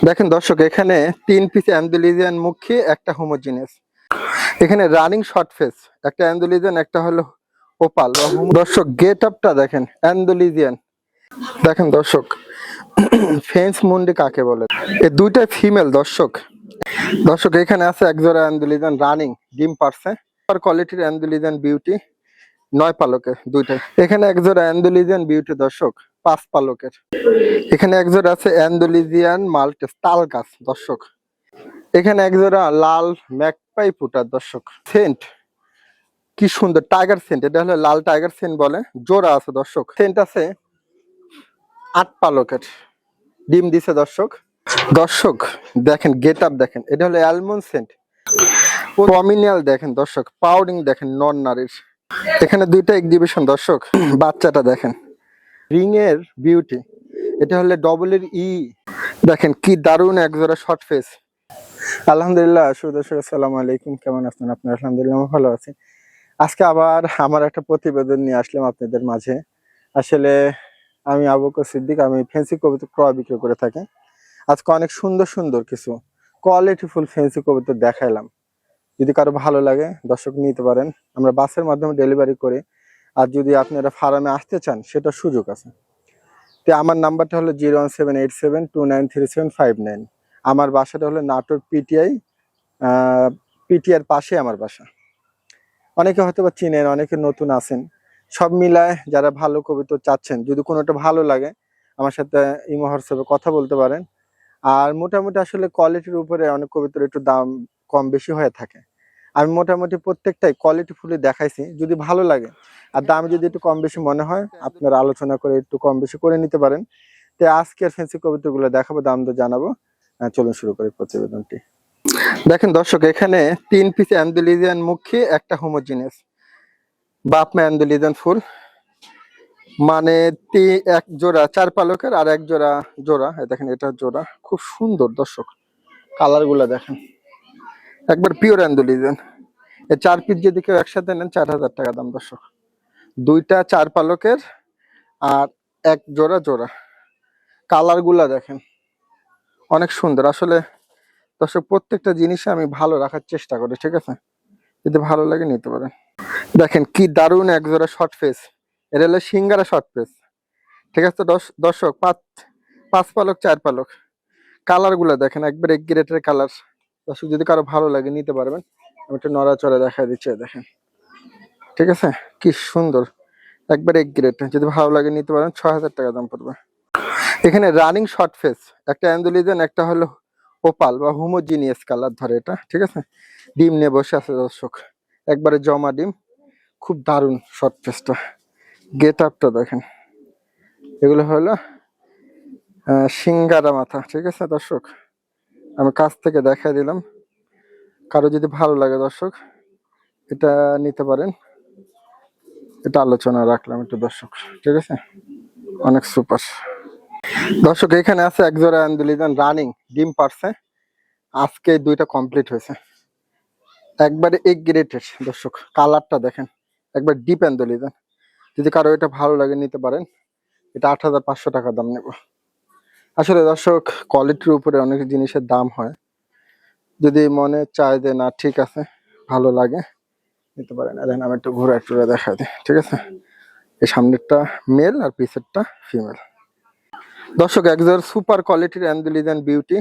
দেখেন দর্শক, এখানে 3 পিস অ্যান্ডালুজিয়ান মুখী, একটা হোমোজিনিয়াস। এখানে রানিং শর্ট ফেস, একটা অ্যান্ডালুজিয়ান, একটা হলো ওপাল বা দর্শক গেট আপটা দেখেন অ্যান্ডালুজিয়ান। দেখেন দর্শক, ফেন্স মুন্ডি কাকে বলে, এই দুইটাই ফিমেল। দর্শক দর্শক এখানে আছে একজোড়া অ্যান্ডালুজিয়ান রানিং, ডিম পারছে, কোয়ালিটির অ্যান্ডালুজিয়ান বিউটি, 9 পালকের দুইটাই। এখানে একজোড়া অ্যান্ডালুজিয়ান বিউটি দর্শক, 5 পালকের। এখানে একজোড়া আছে অ্যান্ডালুজিয়ান মাল্টেস তাল গাছ দর্শক। এখানে একজোড়া লাল ম্যাকপাই ফুটার দর্শক। সেন্ট কি সুন্দর, টাইগার সেন্ট, এটা হলো লাল টাইগার সেন্ট বলে। জোড়া আছে দর্শক, সেন্ট আছে 8 পালকের, ডিম দিছে দর্শক। দর্শক দেখেন গেট আপ দেখেন, এটা হলো অ্যালমন্ড সেন্ট। প্রমিনিয়াল দেখেন দর্শক, পাউডিং দেখেন নন নারীর। এখানে দুইটা এক্সিবিশন দর্শক। বাচ্চাটা দেখেন, রিং এর বিউটি, এটা হলো ডবল এর ই। দেখেন কি দারুণ একজোড়া শর্ট ফেস। আলহামদুলিল্লাহ, দর্শক আসসালামু আলাইকুম, কেমন আছেন আপনি? আলহামদুলিল্লাহ ভালো আছি। আজকে আবার আমার একটা প্রতিবেদন নিয়ে আসলাম আপনাদের মাঝে। আসলে আমি আবু বকর সিদ্দিক, আমি ফ্যান্সি কবুতর ক্রয় বিক্রয় করে থাকি। আজকে অনেক সুন্দর সুন্দর কিছু কোয়ালিটিফুল ফ্যান্সি কবুতর দেখাইলাম। যদি কারো ভালো লাগে দর্শক নিতে পারেন, আমরা বাসের মাধ্যমে ডেলিভারি করি। আর যদি আপনারা ফার্মে আসতে চান সেটা সুযোগ আছে। তো আমার নাম্বারটা হলো 01787293759। আমার বাসাটা হলো নাটোর পিটিআর পাশে আমার বাসা। অনেকে হয়তো বা চিনেন, অনেকে নতুন আছেন। সব মিলায় যারা ভালো কবুতর চাচ্ছেন, যদি কোনোটা ভালো লাগে আমার সাথে ইমো হোয়াটসঅ্যাপে কথা বলতে পারেন। আর মোটামুটি আসলে কোয়ালিটির উপরে অনেক কবুতর একটু দাম কম বেশি হয়ে থাকে। আমি মোটামুটি প্রত্যেকটাই কোয়ালিটি ফুলি দেখাইছি, যদি ভালো লাগে আর দাম যদি একটু কম বেশি মনে হয় আপনারা আলোচনা করে একটু কম বেশি করে নিতে পারেন। তো আজকের ফ্যান্সি কবুতরগুলো দেখাবো, দাম তো জানাবো। চলুন শুরু করি প্রতিবেদনটি। দেখেন দর্শক, এখানে 3 পিস অ্যান্ডালুজিয়ান মুখী, একটা হোমোজিনিয়াস বাপ মা অ্যান্ডালুজিয়ান ফুল, মানে এক জোড়া 4 পালকের আর এক জোড়া জোড়া। দেখেন এটা জোড়া, খুব সুন্দর দর্শক, কালার গুলা দেখেন, একবার পিওর অ্যান্ডালুজিয়ান। এই 4 পিস যদি কেউ একসাথে নেন 4000 টাকা দাম দর্শক। দুইটা 4 পালকের আর এক জোড়া জোড়া, কালার গুলা দেখেন অনেক সুন্দর। আসলে দর্শক প্রত্যেকটা জিনিসে আমি ভালো রাখার চেষ্টা করি, ঠিক আছে? যদি ভালো লাগে নিতে পারেন। দেখেন কি দারুণ এক জোড়া শর্ট ফেস, এটা হলো সিঙ্গারা শর্ট ফেস, ঠিক আছে? দর্শক 5 পালক 4 পালক, কালার গুলা দেখেন একবার এক গ্রেটের কালার। দর্শক যদি কারো ভালো লাগে নিতে পারবেন। আমি একটু নড়াচড়া দেখা দিচ্ছি, দেখেন, ঠিক আছে? কি সুন্দর, একবার এক গ্রেট, যদি ভালো লাগে নিতে পারেন। 6000 টাকা দাম পড়বে। এখানে রানিং শর্ট ফেস, একটা অ্যান্ডালুজিয়ান, একটা হলো ওপাল বা হোমোজিনিয়াস কালার ধরে এটা, ঠিক আছে? ডিম নিয়ে বসে আছে দর্শক, একবারে জমা ডিম, খুব দারুণ শর্ট ফেসটা। গেট আপটা দেখেন, এগুলো হলো সিঙ্গারা মাথা, ঠিক আছে দর্শক? আমি কাছ থেকে দেখাই দিলাম, কারো যদি ভালো লাগে দর্শক এটা নিতে পারেন। এটা আলোচনা রাখলাম একটু দর্শক, ঠিক আছে? অনেক সুপার দর্শক। এখানে আছে একজোড়া অ্যান্ডালুজিয়ান রানিং, ডিম পারছে, আজকে দুইটা কমপ্লিট হয়েছে, একবারে এক গ্রেটের দর্শক। কালারটা দেখেন, একবার ডিপ অ্যান্ডালুজিয়ান। যদি কারো এটা ভালো লাগে নিতে পারেন। এটা 8500 টাকা দাম নেব। আসলে দর্শক কোয়ালিটির উপরে অনেক জিনিসের দাম হয়, যদি মনে চায় যে না ঠিক আছে ভালো লাগে নিতে পারেন। আর আমি একটু ঘুরে টুরে দেখা দিই, ঠিক আছে? এই সামনেরটা মেল আর পিছেরটা ফিমেল। দর্শক একজন সুপার কোয়ালিটির অ্যান্ডালুজিয়ান বিউটি,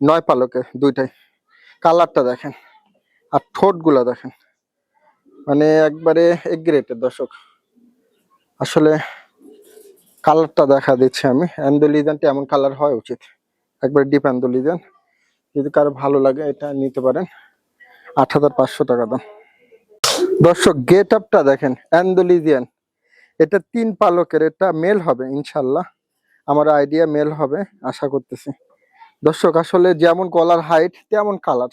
9 পালকের দুইটাই। কালারটা দেখেন আর ঠোঁট গুলা দেখেন, মানে একবারে এক গ্রেটের দর্শক। আসলে কালারটা দেখা দিচ্ছে আমি, অ্যান্ডালুজিয়ানটা এমন কালার হওয়া উচিত, একবার ডিপ অ্যান্ডালুজিয়ান। যদি কারো ভালো লাগে এটা নিতে পারেন। 8500 টাকা দাম দর্শক। গেট আপটা দেখেন অ্যান্ডালুজিয়ান, এটা 3 পালকের, এটা মেল হবে ইনশাল্লাহ, আমার আইডিয়া মেল হবে আশা করতেছি দর্শক। আসলে যেমন গলার হাইট তেমন কালার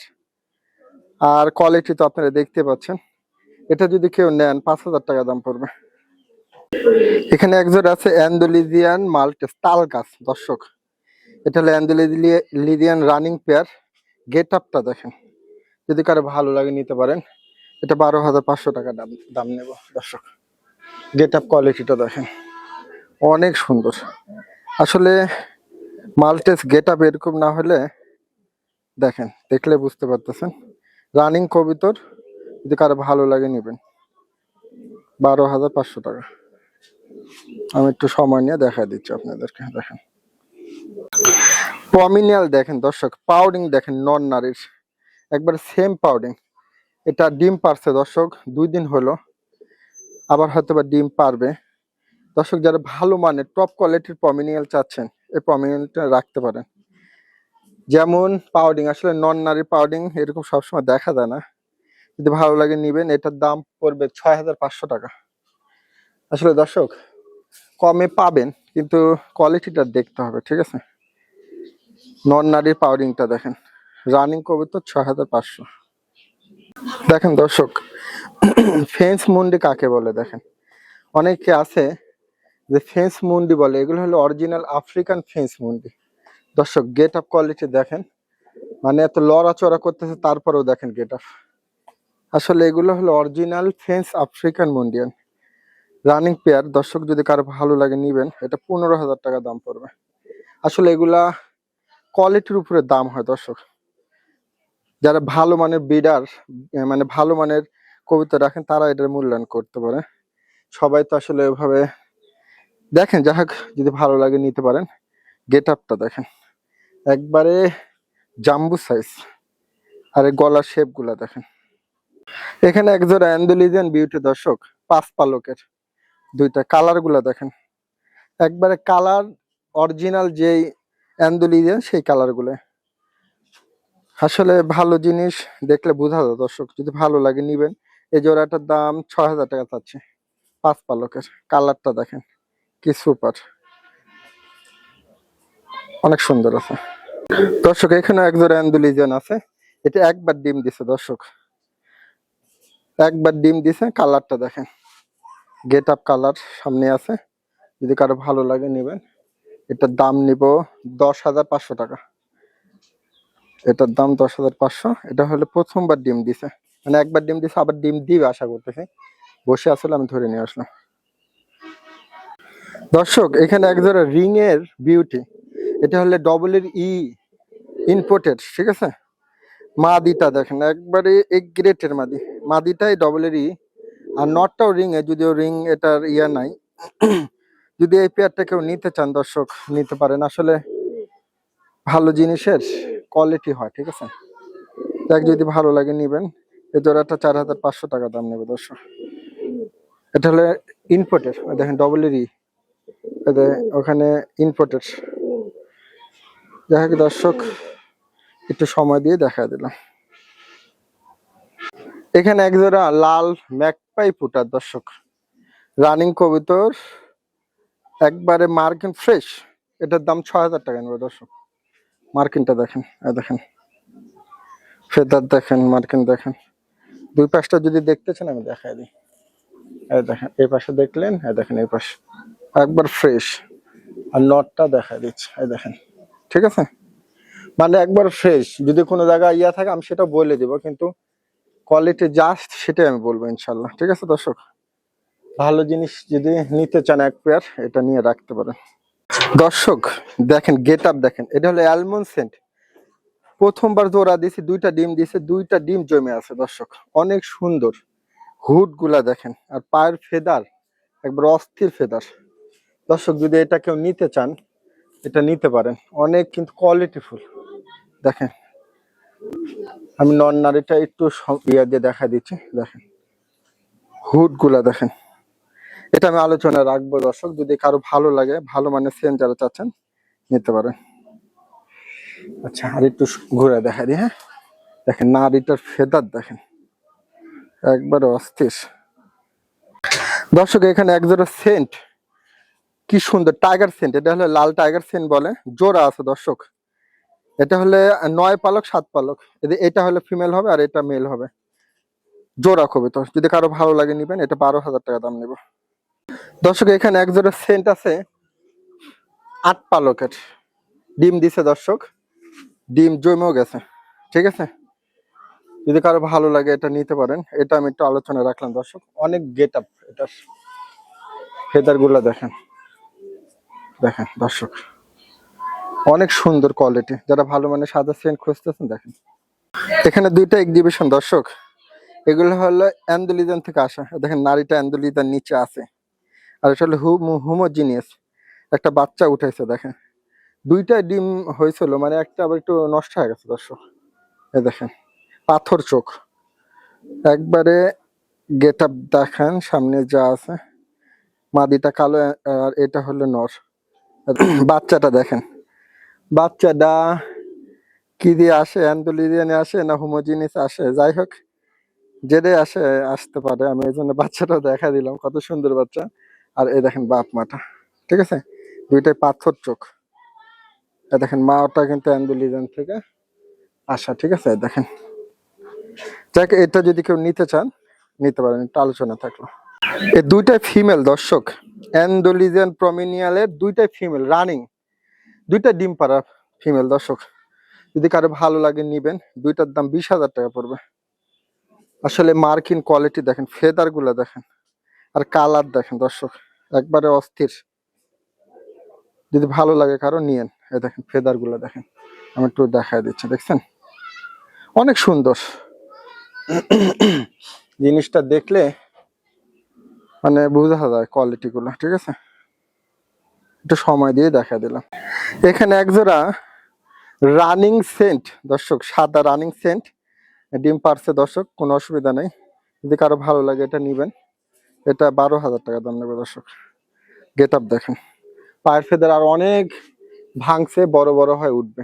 আর কোয়ালিটি তো আপনারা দেখতে পাচ্ছেন। এটা যদি কেউ নেন 5000 টাকা দাম পড়বে। এখানে একজন আছে অ্যান্ডালুজিয়ান মাল্টেস তাল গাছ দর্শক, এটা হলো অ্যান্ডালুজিয়ান রানিং পেয়ার। গেট আপটা দেখেন, যদি কারো ভালো লাগে নিতে পারেন। এটা 12500 টাকা দাম নেব দর্শক। গেট আপ কোয়ালিটিটা দেখেন অনেক সুন্দর। আসলে মাল্টেস গেট আপ এরকম না হলে দেখেন, দেখলে বুঝতে পারতেছেন। রানিং কবিতর, যদি কারো ভালো লাগে নেবেন। 12,500 টাকা। আমি একটু সময় নিয়ে দেখা দিচ্ছি আপনাদেরকে। দেখেন পমিনিয়াল দেখেন দর্শক, পাউডিং দেখেন নন নারীর, একবার সেম পাউডিং। এটা ডিম পারছে দর্শক, 2 দিন হলো, আবার হয়তো বা ডিম পারবে। দর্শক যারা ভালো মানের টপ কোয়ালিটির পমিনিয়াল চাচ্ছেন, এই পমিনিয়ালটা রাখতে পারেন। যেমন পাউডিং, আসলে নন নারীর পাউডিং এরকম সবসময় দেখা যায় না, যদি ভালো লাগে নিবেন। এটার দাম পড়বে 6,500 টাকা। আসলে দর্শক কমে পাবেন, কিন্তু কোয়ালিটিটা দেখতে হবে, ঠিক আছে। নন নারীর পাউডিংটা দেখেন, রানিং কবিতর 6,500। দেখেন দর্শক ফেন্স মুন্ডি কাকে বলে দেখেন, অনেকে আছে যে ফেন্স মুন্ডি বলে, এগুলো হলো অরিজিনাল আফ্রিকান ফেন্স মুন্ডি। দর্শক গেট আপ কোয়ালিটি দেখেন, মানে এত লড়াচড়া করতেছে তারপরেও দেখেন গেট আপ। আসলে এগুলো হলো অরিজিনাল ফেন্স আফ্রিকান মুন্ডিয়ান রানিং পেয়ার। দর্শক যদি কারো ভালো লাগে নিবেন, এটা 15,000 টাকা দাম পড়বে। আসলে এগুলা কোয়ালিটির উপরে দাম হয় দর্শক। যারা ভালো মানের ব্রিডার, মানে ভালো মানের কবিতা রাখেন, তারা এটার মূল্যায়ন করতে পারে। সবাই তো আসলে ওইভাবে দেখেন। যাই হোক, যদি ভালো লাগে নিতে পারেন। গেট আপটা দেখেন, একবারে জাম্বু সাইজ, আর এই গলার শেপ গুলা দেখেন। এখানে একজোড়া অ্যান্ডালুসিয়ান বিউটি দর্শক, 5 পালকের, দুইটা কালার গুলা দেখেন, একবারে কালার অরিজিনাল যেই অ্যান্ডালুসিয়ান সেই কালার গুলো। আসলে ভালো জিনিস দেখলে বোঝা যায় দর্শক, যদি ভালো লাগে নিবেন। এই জোড়াটার দাম 6,000 টাকা চাচ্ছে। 5 পালকের, কালারটা দেখেন কি সুপার, অনেক সুন্দর আছে দর্শক। এখানে এক জোড়া অ্যান্ডালুসিয়ান আছে, এটা একবার ডিম দিছে দর্শক, একবার ডিম দিছে। কালারটা দেখেন, গেট আপ কালার সামনে আছে, যদি কারো ভালো লাগে নিবেন। এটার দাম নিব 10,500 টাকা। এটার দাম 10,500। এটা হলে প্রথমবার ডিম দিছে, মানে একবার ডিম দিছে, আবার ডিম দিবে আশা করতেছি। বসে আসলে আমি ধরে নিয়ে আসলাম দর্শক। এখানে একজোড়া রিং এর বিউটি, এটা হলে ডবল এর ই ইম্পোর্টেড, ঠিক আছে। মাদিটা দেখেন, একবারে এক গ্রেটের মাদি, মাদিটাই ডবল এর ই, আর নটটাও রিং এ, যদিও রিং এটার ইয়া নাই। যদি এই পেয়ারটা কেউ নিতে চান দর্শক, নিতে পারেন। আসলে ভালো জিনিসের কোয়ালিটি হয়, ঠিক আছে। দেখ যদি ভালো লাগে নিবেন। এই জোড়াটা 4,500 টাকা দাম নেবে দর্শক। এটা হলে ইম্পোর্টেড, দেখেন ডবল এর ই, ওখানে ইম্পোর্টেড। যাই হোক দর্শক, একটু সময় দিয়ে দেখা দিলাম। এখানে এক জোড়া লাল ম্যাকপাই ফুটার দর্শক, রানিং কবুতর, একবারে মার্কিন ফ্রেশ। এটার দাম 6,000 টাকা নেবে দর্শক। মার্কিনটা দেখেন, দেখেন ফেদার দেখেন, মার্কিন দেখেন। দুই পাশটা যদি দেখতেছেন আমি দেখাই দিই। এই দেখেন, এই পাশে দেখলেন, দেখেন এই পাশে একবার ফ্রেশ। আর নটটা দেখা দিচ্ছে, এই দেখেন, ঠিক আছে। মানে একবার ফ্রেশ। যদি কোনো জায়গায় ইয়া থাকে আমি সেটা বলে দিব, কিন্তু কোয়ালিটি জাস্ট সেটাই আমি বলবো ইনশাল্লাহ, ঠিক আছে দর্শক। ভালো জিনিস যদি নিতে চান এক পেয়ার, এটা নিয়ে রাখতে পারেন দর্শক। দেখেন গেট আপ দেখেন, এটা হলো অ্যালমন্ড সেন্ট। প্রথমবার জোড়া দিয়েছি, 2টা ডিম দিয়েছে, 2টা ডিম জমে আছে দর্শক, অনেক সুন্দর। হুড গুলা দেখেন, আর পায়ের ফেদার একবার অস্থির ফেদার। দর্শক যদি এটা কেউ নিতে চান, এটা নিতে পারেন, অনেক কিন্তু কোয়ালিটিফুল। দেখেন আমি নন নারীটা একটু ইয়া দিয়ে দেখা দিচ্ছি, দেখেন হুড গুলা দেখেন। এটা আমি আলোচনা রাখবো দর্শক, যদি কারো ভালো লাগে, ভালো মানের সেন যারা চাচ্ছেন নিতে পারেন। আচ্ছা, আর একটু ঘুরে দেখা দিই। হ্যাঁ দেখেন নারীটার ফেদার দেখেন, একবারে অস্থির দর্শক। এখানে একজোড়া সেন্ট, কি সুন্দর টাইগার সেন্ট। এটা হলো লাল টাইগার সেন্ট বলে, জোড়া আছে দর্শক। এটা হলে 9 পালক 7 পালক, এটা হলে ফিমেল হবে আর এটা মেল হবে। জোড়া কবিতর, যদি কারো ভালো লাগে নিবেন। এটা 12,000 টাকা দাম নেব দর্শক। এখানে একজোড়া সেন্ট আছে 8 পালকের, ডিম দিছে দর্শক, ডিম জমেও গেছে, ঠিক আছে। যদি কারো ভালো লাগে এটা নিতে পারেন। এটা আমি একটু আলোচনা রাখলাম দর্শক। অনেক গেট আপ, এটার ফেদার গুলা দেখেন, দেখেন দর্শক, অনেক সুন্দর কোয়ালিটি, যারা ভালো মানে সাদা সেন্ট খুঁজতেছেন দেখেন। এখানে দুইটা এক্সিবিশন দর্শক, এগুলো হলো অ্যান্ডোলিজান থেকে আসা। দেখেন নারীটা অ্যান্ডোলিজার নিচে আছে, আর এটা হলো হোমোজিনিয়াস, একটা বাচ্চা উঠেছে দেখেন। দুইটা ডিম হয়েছিল, মানে একটা আবার একটু নষ্ট হয়ে গেছে দর্শক। এই দেখেন পাথর চোখ, একবারে গেট আপ দেখেন, সামনে যা আছে। মাদিটা কালো, আর এটা হলো নর। বাচ্চাটা দেখেন, বাচ্চাটা কি দিয়ে আসে, অ্যান্ডোলিজিয়ানে আসে না হোমোজিনিস আসে, যাই হোক যেটাই আসে আসতে পারে। আমি এই জন্য বাচ্চাটাও দেখা দিলাম, কত সুন্দর বাচ্চা। আর এই দেখেন বাপ মাটা, ঠিক আছে, দুইটাই পাথর চোখ। এই দেখেন মাটা কিন্তু অ্যান্ডোলিজিয়ান থেকে আসা, ঠিক আছে। এই দেখেন, যাক এটা যদি কেউ নিতে চান নিতে পারেন, একটা আলোচনা থাকলো। এই দুইটাই ফিমেল দর্শক, অ্যান্ডোলিজিয়ান প্রমিনিয়ালের দুইটাই ফিমেল রানিং, দুইটা ডিম পাড়া ফিমেল দর্শক। যদি কারো ভালো লাগে নিবেন, দুইটার দাম 20,000 টাকা পড়বে। আসলে মার্কিন কোয়ালিটি দেখেন, ফেদার গুলা দেখেন, আর কালার দেখেন দর্শক, একবারে অস্থির। যদি ভালো লাগে কারো নিয়েন। এই দেখেন ফেদার গুলা দেখেন, আমি একটু দেখাই দিচ্ছি, দেখছেন অনেক সুন্দর। জিনিসটা দেখলে মানে বোঝা যায় কোয়ালিটি গুলো, ঠিক আছে। একটু সময় দিয়ে দেখা দিলাম। এখানে একজোড়া রানিং সেন্ট দর্শক, সাদা রানিং সেন্ট ডিম পারছে দর্শক, কোনো অসুবিধা নেই। যদি কারো ভালো লাগে এটা নিবেন। এটা 12,000 টাকা দাম নেবে দর্শক। গেট আপ দেখেন, পায়ের ফেদার আর অনেক ভাঙছে, বড় বড় হয়ে উঠবে।